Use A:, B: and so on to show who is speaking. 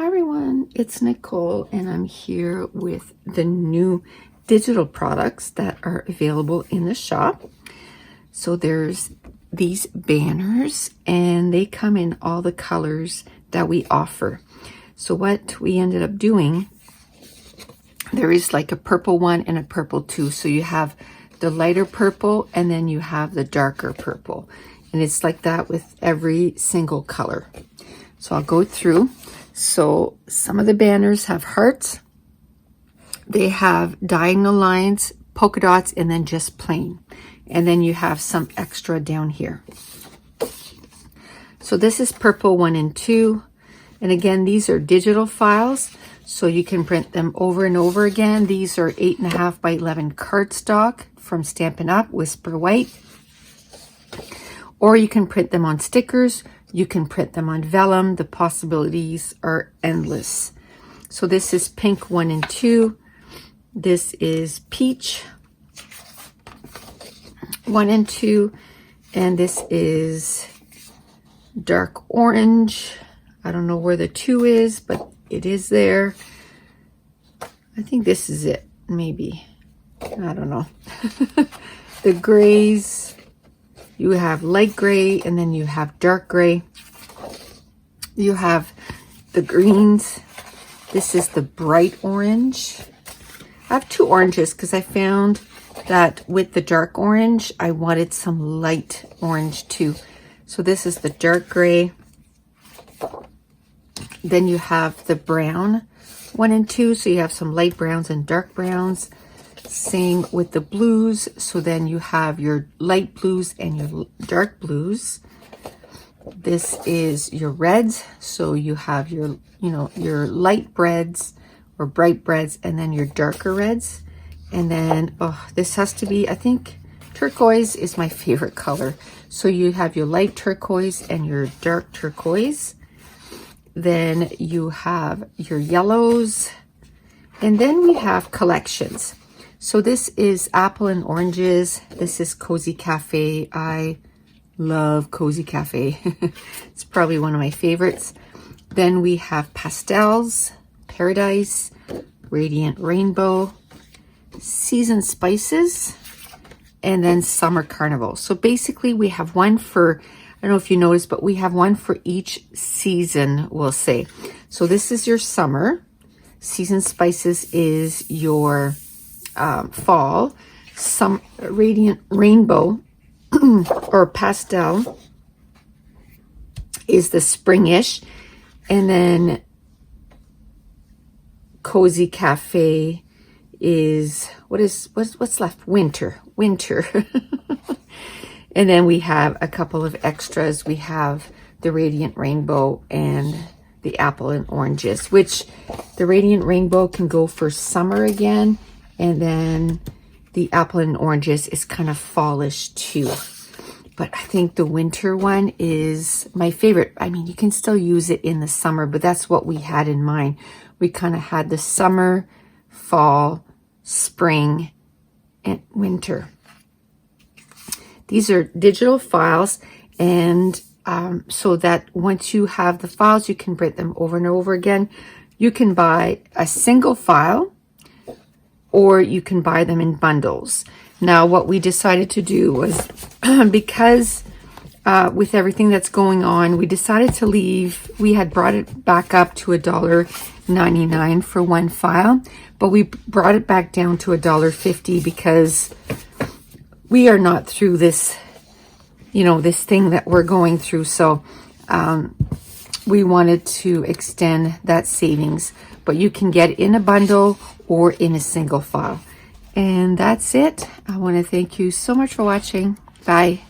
A: Hi everyone, it's Nicole and I'm here with the new digital products that are available in the shop. So there's these banners and they come in all the colors that we offer. So what we ended up doing, there is like a purple one and a purple too. So you have the lighter purple and then you have the darker purple. And it's like that with every single color. So I'll go through. So some of the banners have hearts, they have diagonal lines, polka dots, and then just plain. And then you have some extra down here. So this is purple 1 and 2. And again, these are digital files, so you can print them over and over again. These are 8.5 by 11 cardstock from Stampin' Up! Whisper White. Or you can print them on stickers. You can print them on vellum. The possibilities are endless. So this is pink 1 and 2. This is peach 1 and 2. And this is dark orange. I don't know where the 2 is, but it is there. I think this is it, maybe. I don't know. The grays. You have light gray and then you have dark gray. You have the greens. This is the bright orange. I have 2 oranges because I found that with the dark orange, I wanted some light orange too. So this is the dark gray. Then you have the brown 1 and 2. So you have some light browns and dark browns. Same with the blues. So then you have your light blues and your dark blues. This is your reds. So you have your, your light reds or bright reds and then your darker reds. And then, oh, this has to be, I think turquoise is my favorite color. So you have your light turquoise and your dark turquoise. Then you have your yellows. And then we have collections. So this is apple and oranges. This is Cozy Cafe. I love Cozy Cafe. It's probably one of my favorites. Then we have pastels, paradise, radiant rainbow, seasoned spices, and then summer carnival. So basically we have one for, I don't know if you noticed, but we have one for each season, we'll say. So this is your summer. Seasoned spices is your fall. Some radiant rainbow or pastel is the springish, and then Cozy Cafe is what's left? Winter. And then we have a couple of extras. We have the radiant rainbow and the apple and oranges, which the radiant rainbow can go for summer again. And then the apple and oranges is kind of fallish too. But I think the winter one is my favorite. I mean, you can still use it in the summer, but that's what we had in mind. We kind of had the summer, fall, spring, and winter. These are digital files. And so that once you have the files, you can print them over and over again. You can buy a single file, or you can buy them in bundles. Now, what we decided to do was, because with everything that's going on, we decided to leave, we had brought it back up to $1.99 for one file, but we brought it back down to $1.50 because we are not through this, this thing that we're going through. So we wanted to extend that savings, but you can get it in a bundle or in a single file. And that's it. I want to thank you so much for watching. Bye.